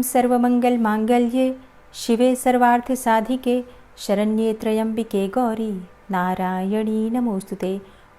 ओम सर्वमंगल मांगल्ये शिवे सर्वार्थ साधिके शरण्ये त्र्यंबिके गौरी नारायणी नमोस्तुते।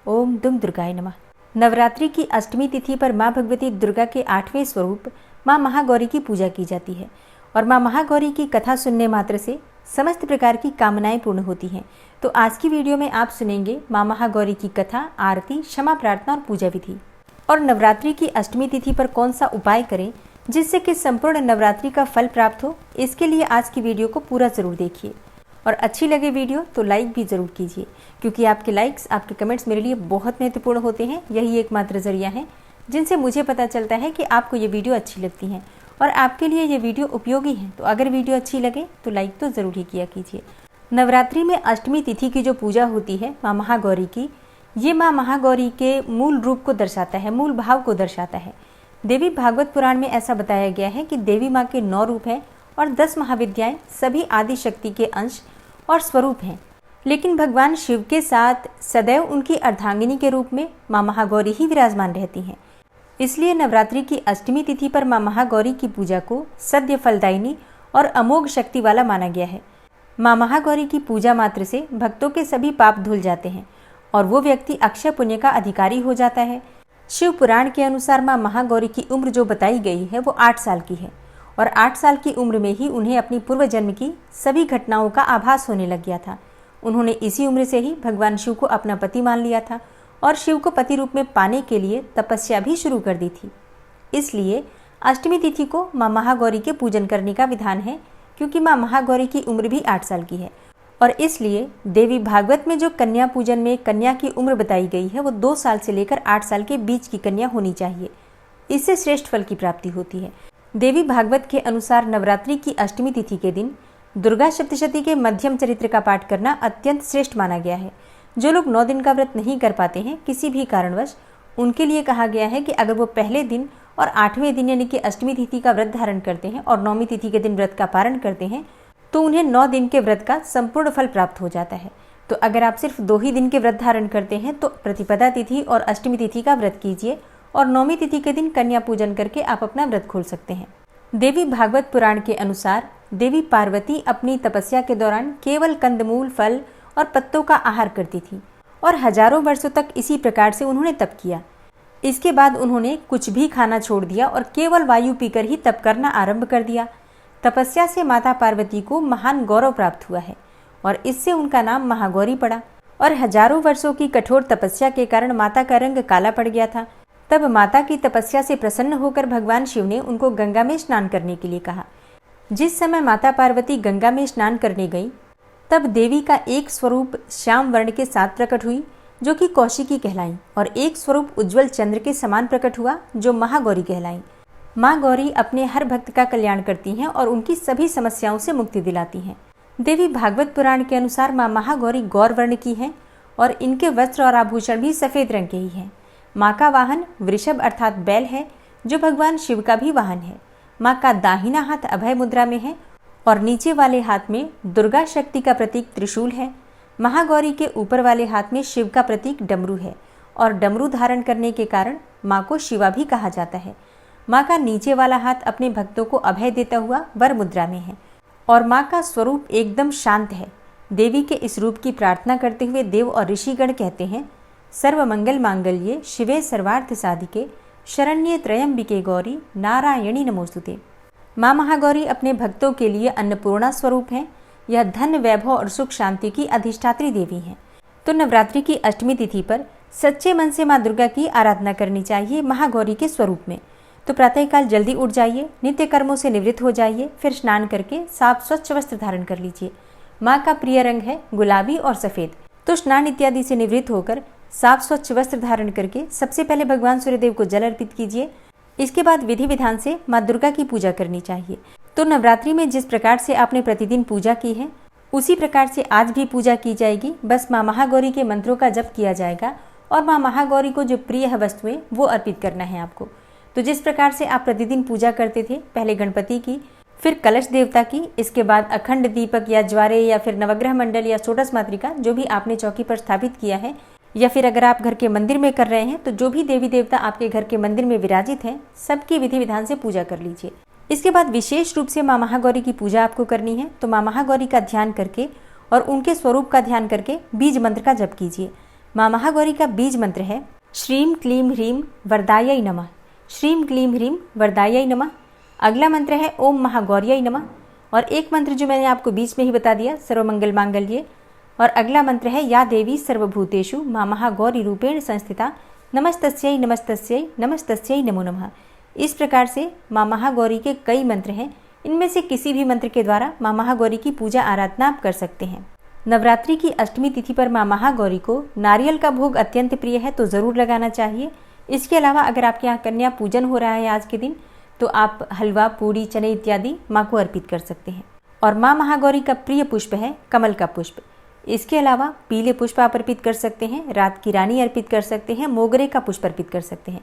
ओम दुम दुर्गाय नमः। नवरात्रि की अष्टमी तिथि पर माँ भगवती दुर्गा के 8वें स्वरूप माँ महागौरी की पूजा की जाती है और माँ महागौरी की कथा सुनने मात्र से समस्त प्रकार की कामनाएं पूर्ण होती हैं। तो आज की वीडियो में आप सुनेंगे माँ महागौरी की कथा, आरती, क्षमा प्रार्थना और पूजा विधि। और नवरात्रि की अष्टमी तिथि पर कौन सा उपाय करें जिससे कि संपूर्ण नवरात्रि का फल प्राप्त हो, इसके लिए आज की वीडियो को पूरा जरूर देखिए। और अच्छी लगे वीडियो तो लाइक भी ज़रूर कीजिए, क्योंकि आपके लाइक्स, आपके कमेंट्स मेरे लिए बहुत महत्वपूर्ण होते हैं। यही एकमात्र जरिया है जिनसे मुझे पता चलता है कि आपको ये वीडियो अच्छी लगती हैं और आपके लिए ये वीडियो उपयोगी है। तो अगर वीडियो अच्छी लगे तो लाइक तो ज़रूर ही किया कीजिए। नवरात्रि में अष्टमी तिथि की जो पूजा होती है माँ महागौरी की, ये माँ महागौरी के मूल रूप को दर्शाता है, मूल भाव को दर्शाता है। देवी भागवत पुराण में ऐसा बताया गया है कि देवी माँ के 9 रूप हैं और 10 महाविद्याएं सभी आदि शक्ति के अंश और स्वरूप हैं। लेकिन भगवान शिव के साथ सदैव उनकी अर्धांगिनी के रूप में माँ महागौरी ही विराजमान रहती हैं। इसलिए नवरात्रि की अष्टमी तिथि पर माँ महागौरी की पूजा को सद्य फलदायिनी और अमोघ शक्ति वाला माना गया है। माँ महागौरी की पूजा मात्र से भक्तों के सभी पाप धुल जाते हैं और वो व्यक्ति अक्षय पुण्य का अधिकारी हो जाता है। शिव पुराण के अनुसार माँ महागौरी की उम्र जो बताई गई है वो 8 साल की है और 8 साल की उम्र में ही उन्हें अपनी पूर्व जन्म की सभी घटनाओं का आभास होने लग गया था। उन्होंने इसी उम्र से ही भगवान शिव को अपना पति मान लिया था और शिव को पति रूप में पाने के लिए तपस्या भी शुरू कर दी थी। इसलिए अष्टमी तिथि को माँ महागौरी के पूजन करने का विधान है, क्योंकि माँ महागौरी की उम्र भी 8 साल की है। और इसलिए देवी भागवत में जो कन्या पूजन में कन्या की उम्र बताई गई है वो 2 साल से लेकर 8 साल के बीच की कन्या होनी चाहिए। इससे श्रेष्ठ फल की प्राप्ति होती है। देवी भागवत के अनुसार नवरात्रि की अष्टमी तिथि के दिन दुर्गा सप्तशती के मध्यम चरित्र का पाठ करना अत्यंत श्रेष्ठ माना गया है। जो लोग 9 दिन का व्रत नहीं कर पाते हैं किसी भी कारणवश, उनके लिए कहा गया है कि अगर वो पहले दिन और 8वें दिन यानी कि अष्टमी तिथि का व्रत धारण करते हैं और 9वीं तिथि के दिन व्रत का पारण करते हैं तो उन्हें 9 दिन के व्रत का संपूर्ण फल प्राप्त हो जाता है। तो अगर आप सिर्फ 2 ही दिन के व्रत धारण करते हैं तो प्रतिपदा तिथि और अष्टमी तिथि का व्रत कीजिए और 9वीं तिथि के दिन कन्या पूजन करके आप अपना व्रत खोल सकते हैं। देवी भागवत पुराण के अनुसार देवी पार्वती अपनी तपस्या के दौरान केवल कंदमूल, फल और पत्तों का आहार करती थी और हजारों वर्षों तक इसी प्रकार से उन्होंने तप किया। इसके बाद उन्होंने कुछ भी खाना छोड़ दिया और केवल वायु पीकर ही तप करना आरंभ कर दिया। तपस्या से माता पार्वती को महान गौरव प्राप्त हुआ है और इससे उनका नाम महागौरी पड़ा। और हजारों वर्षों की कठोर तपस्या के कारण माता का रंग काला पड़ गया था। तब माता की तपस्या से प्रसन्न होकर भगवान शिव ने उनको गंगा में स्नान करने के लिए कहा। जिस समय माता पार्वती गंगा में स्नान करने गई तब देवी का एक स्वरूप श्याम वर्ण के साथ प्रकट हुई जो कि कौशिकी कहलाई और एक स्वरूप उज्जवल चंद्र के समान प्रकट हुआ जो महागौरी कहलाई। माँ गौरी अपने हर भक्त का कल्याण करती हैं और उनकी सभी समस्याओं से मुक्ति दिलाती हैं। देवी भागवत पुराण के अनुसार माँ महागौरी गौर वर्ण की हैं और इनके वस्त्र और आभूषण भी सफ़ेद रंग के ही हैं। माँ का वाहन वृषभ अर्थात बैल है जो भगवान शिव का भी वाहन है। माँ का दाहिना हाथ अभय मुद्रा में है और नीचे वाले हाथ में दुर्गा शक्ति का प्रतीक त्रिशूल है। महागौरी के ऊपर वाले हाथ में शिव का प्रतीक डमरू है और डमरू धारण करने के कारण माँ को शिवा भी कहा जाता है। माँ का नीचे वाला हाथ अपने भक्तों को अभय देता हुआ वर मुद्रा में है और माँ का स्वरूप एकदम शांत है। देवी के इस रूप की प्रार्थना करते हुए देव और ऋषिगण कहते हैं, सर्वमंगल मांगल्ये शिवे सर्वार्थ साधिके शरण्ये त्र्यंबिके गौरी नारायणी नमोस्तुते। माँ महागौरी अपने भक्तों के लिए अन्नपूर्णा स्वरूप हैं। यह धन, वैभव और सुख शांति की अधिष्ठात्री देवी हैं। तो नवरात्रि की अष्टमी तिथि पर सच्चे मन से माँ दुर्गा की आराधना करनी चाहिए महागौरी के स्वरूप में। तो प्रातःकाल जल्दी उठ जाइए, नित्य कर्मों से निवृत्त हो जाइए, फिर स्नान करके साफ स्वच्छ वस्त्र धारण कर लीजिए। माँ का प्रिय रंग है गुलाबी और सफ़ेद। तो स्नान इत्यादि से निवृत्त होकर साफ स्वच्छ वस्त्र धारण करके सबसे पहले भगवान सूर्यदेव को जल अर्पित कीजिए। इसके बाद विधि विधान से माँ दुर्गा की पूजा करनी चाहिए। तो नवरात्रि में जिस प्रकार से आपने प्रतिदिन पूजा की है उसी प्रकार से आज भी पूजा की जाएगी। बस माँ महागौरी के मंत्रों का जप किया जाएगा और माँ महागौरी को जो प्रिय है वस्तुएं वो अर्पित करना है आपको। तो जिस प्रकार से आप प्रतिदिन पूजा करते थे, पहले गणपति की, फिर कलश देवता की, इसके बाद अखंड दीपक या ज्वारे या फिर नवग्रह मंडल या षोडश मातृका जो भी आपने चौकी पर स्थापित किया है, या फिर अगर आप घर के मंदिर में कर रहे हैं तो जो भी देवी देवता आपके घर के मंदिर में विराजित हैं सबकी विधि विधान से पूजा कर लीजिए। इसके बाद विशेष रूप से माँ महागौरी की पूजा आपको करनी है। तो माँ महागौरी का ध्यान करके और उनके स्वरूप का ध्यान करके बीज मंत्र का जप कीजिए। माँ महागौरी का बीज मंत्र है श्रीम क्लीम ह्रीम वरदायै नमः। श्रीम क्लीम ह्रीम वरदायै नमः। अगला मंत्र है ओम महागौर्यै नमः। और एक मंत्र जो मैंने आपको बीच में ही बता दिया, सर्वमंगल मांगल्ये। और अगला मंत्र है या देवी सर्वभूतेषु माँ महागौरी रूपेण संस्थिता नमस्तस्यै नमस्तस्यै नमस्तस्यै नमो नमः। इस प्रकार से माँ महागौरी के कई मंत्र हैं। इनमें से किसी भी मंत्र के द्वारा माँ महागौरी की पूजा आराधना आप कर सकते हैं। नवरात्रि की अष्टमी तिथि पर माँ महागौरी को नारियल का भोग अत्यंत प्रिय है, तो ज़रूर लगाना चाहिए। इसके अलावा अगर आपके यहाँ कन्या पूजन हो रहा है आज के दिन, तो आप हलवा, पूड़ी, चने इत्यादि माँ को अर्पित कर सकते हैं। और माँ महागौरी का प्रिय पुष्प है कमल का पुष्प। इसके अलावा पीले पुष्प आप अर्पित कर सकते हैं, रात की रानी अर्पित कर सकते हैं, मोगरे का पुष्प अर्पित कर सकते हैं।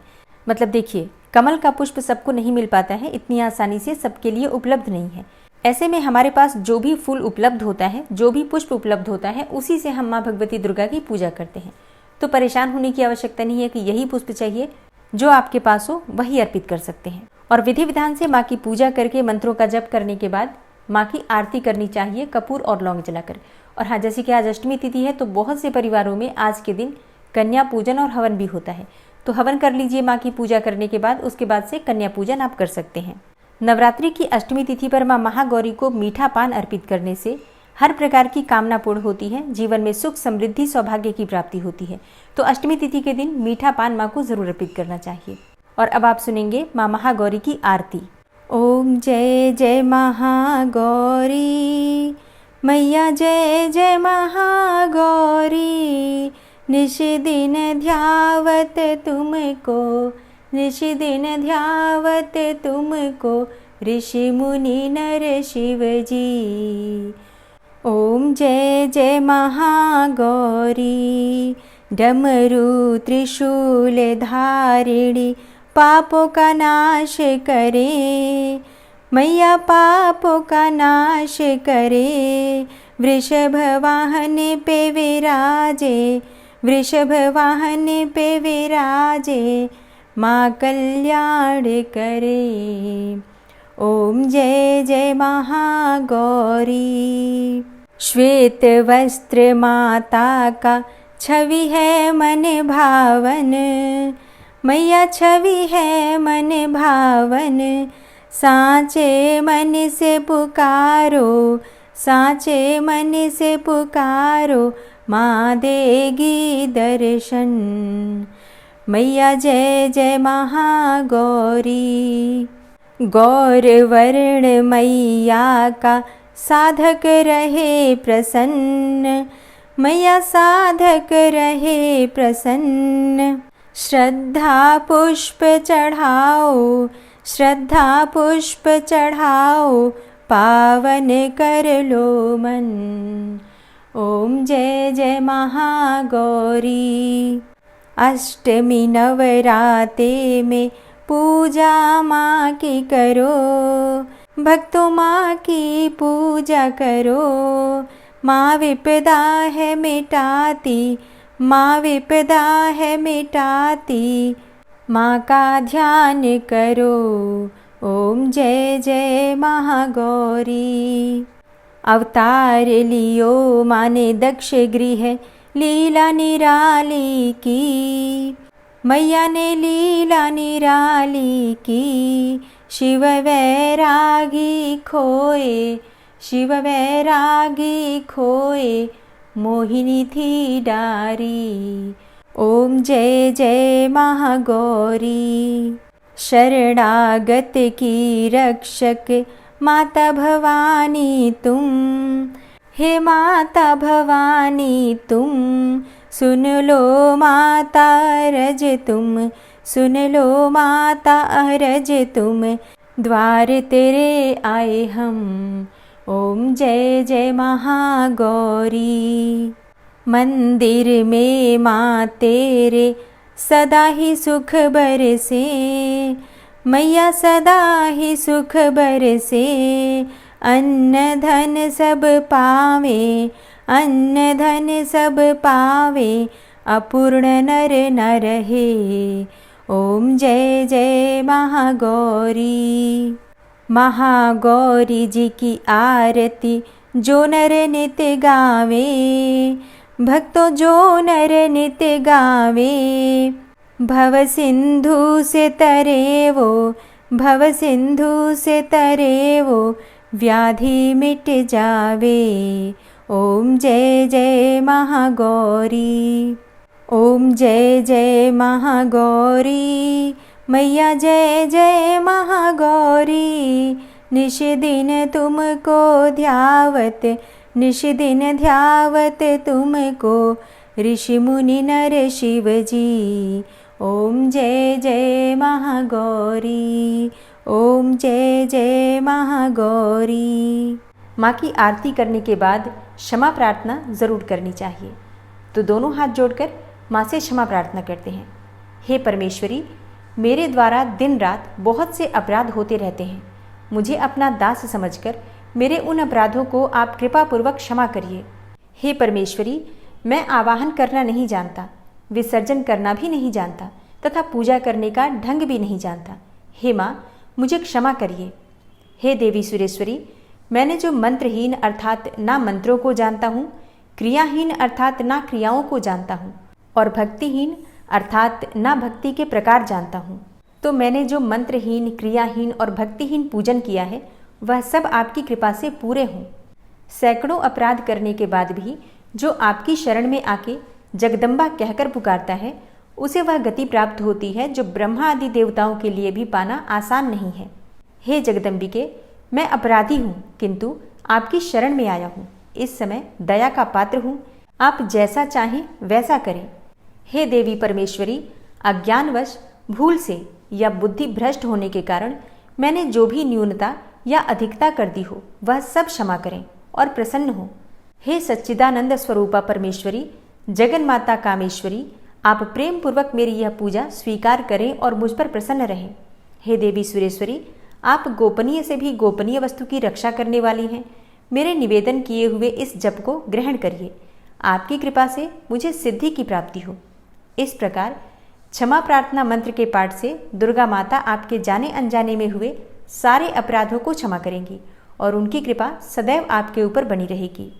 मतलब देखिए, कमल का पुष्प सबको नहीं मिल पाता है, इतनी आसानी से सबके लिए उपलब्ध नहीं है। ऐसे में हमारे पास जो भी फूल उपलब्ध होता है, जो भी पुष्प उपलब्ध होता है, उसी से हम माँ भगवती दुर्गा की पूजा करते हैं। तो परेशान होने की आवश्यकता नहीं है कि यही पुष्प चाहिए, जो आपके पास हो वही अर्पित कर सकते हैं। और विधि विधान से माँ की पूजा करके मंत्रों का जप करने के बाद माँ की आरती करनी चाहिए कपूर और लौंग जलाकर। और हाँ, जैसे कि आज अष्टमी तिथि है, तो बहुत से परिवारों में आज के दिन कन्या पूजन और हवन भी होता है। तो हवन कर लीजिए माँ की पूजा करने के बाद, उसके बाद से कन्या पूजन आप कर सकते हैं। नवरात्रि की अष्टमी तिथि पर माँ महागौरी को मीठा पान अर्पित करने से हर प्रकार की कामना पूर्ण होती है, जीवन में सुख, समृद्धि, सौभाग्य की प्राप्ति होती है। तो अष्टमी तिथि के दिन मीठा पान माँ को जरूर अर्पित करना चाहिए। और अब आप सुनेंगे माँ महागौरी की आरती। ओम जय जय महागौरी मैया, जय जय महागौरी। निश दिन ध्यावत तुमको, निश दिन ध्यावत तुमको, ऋषि मुनि नर शिव जी। ओम जय जय महागौरी डमरू त्रिशूल धारिणी, पापों का नाश करे मैया, पापों का नाश करे। वृषभ वाहन पे विराजे, वृषभ वाहन पे विराजे, माँ कल्याण करे। ओम जय जय महागौरी। श्वेत वस्त्र माता का छवि है मन भावन मैया, छवि है मन भावन। साँचे मन से पुकारो, साँचे मन से पुकारो, माँ देगी दर्शन। मैया जय जय महागौरी। गौर वर्ण मैया का साधक रहे प्रसन्न मैया, साधक रहे प्रसन्न। श्रद्धा पुष्प चढ़ाओ, श्रद्धा पुष्प चढ़ाओ, पावन कर लो मन। ओम जय जय महागौरी। अष्टमी नवराते में पूजा माँ की करो, भक्तों माँ की पूजा करो। माँ विपदा है मिटाती, माँ विपदा है मिटाती, माँ का ध्यान करो। ओम जय जय महागौरी। अवतार लियो माँ ने दक्ष गृह, लीला निराली की मैया ने लीला निराली की। शिव वैरागी खोए, शिव वैरागी खोए, मोहिनी थी डारी। ओम जय जय महागौरी। शरणागत की रक्षक माता भवानी तुम, हे माता भवानी तुम। सुन लो माता अरज तुम, सुन लो माता अरज तुम, द्वार तेरे आए हम। ओम जय जय महागौरी। मंदिर में माँ तेरे सदा ही सुख बरसे मैया, सदा ही सुख बरसे। अन्न धन सब पावे, अन्न धन सब पावे, अपूर्ण नर न रहे। ओम जय जय महागौरी। महागौरी जी की आरती जो नर नित्य गावे, भक्तों जो नर नित्य गावे। भव सिंधु से तरे वो, भव सिंधु से तरे वो, व्याधि मिट जावे। ओम जय जय महागौरी, ओम जय जय महागौरी, मैया जय जय महागौरी। निश दिन तुमको ध्यावत, निश दिन ध्यावत तुमको, ऋषि मुनि नर शिव जी। ओम जय जय महागौरी, ओम जय जय महागौरी। माँ की आरती करने के बाद क्षमा प्रार्थना ज़रूर करनी चाहिए। तो दोनों हाथ जोड़कर माँ से क्षमा प्रार्थना करते हैं। हे परमेश्वरी, मेरे द्वारा दिन रात बहुत से अपराध होते रहते हैं। मुझे अपना दास समझकर मेरे उन अपराधों को आप कृपापूर्वक क्षमा करिए। हे परमेश्वरी, मैं आवाहन करना नहीं जानता, विसर्जन करना भी नहीं जानता तथा पूजा करने का ढंग भी नहीं जानता। हे माँ, मुझे क्षमा करिए। हे देवी सुरेश्वरी, मैंने जो मंत्रहीन अर्थात ना मंत्रों को जानता हूँ, क्रियाहीन अर्थात ना क्रियाओं को जानता हूँ, और भक्तिहीन अर्थात ना भक्ति के प्रकार जानता हूँ, तो मैंने जो मंत्रहीन, क्रियाहीन और भक्तिहीन पूजन किया है वह सब आपकी कृपा से पूरे हों। सैकड़ों अपराध करने के बाद भी जो आपकी शरण में आके जगदम्बा कहकर पुकारता है, उसे वह गति प्राप्त होती है जो ब्रह्मा आदि देवताओं के लिए भी पाना आसान नहीं है। हे जगदम्बिके, मैं अपराधी हूँ, किंतु आपकी शरण में आया हूँ। इस समय दया का पात्र हूँ, आप जैसा चाहें वैसा करें। हे देवी परमेश्वरी, अज्ञानवश, भूल से या बुद्धि भ्रष्ट होने के कारण मैंने जो भी न्यूनता या अधिकता कर दी हो वह सब क्षमा करें और प्रसन्न हो। हे सच्चिदानंद स्वरूपा परमेश्वरी, जगन माता कामेश्वरी, आप प्रेम पूर्वक मेरी यह पूजा स्वीकार करें और मुझ पर प्रसन्न रहें। हे देवी सुरेश्वरी, आप गोपनीय से भी गोपनीय वस्तु की रक्षा करने वाली हैं। मेरे निवेदन किए हुए इस जप को ग्रहण करिए। आपकी कृपा से मुझे सिद्धि की प्राप्ति हो। इस प्रकार क्षमा प्रार्थना मंत्र के पाठ से दुर्गा माता आपके जाने अनजाने में हुए सारे अपराधों को क्षमा करेंगी और उनकी कृपा सदैव आपके ऊपर बनी रहेगी।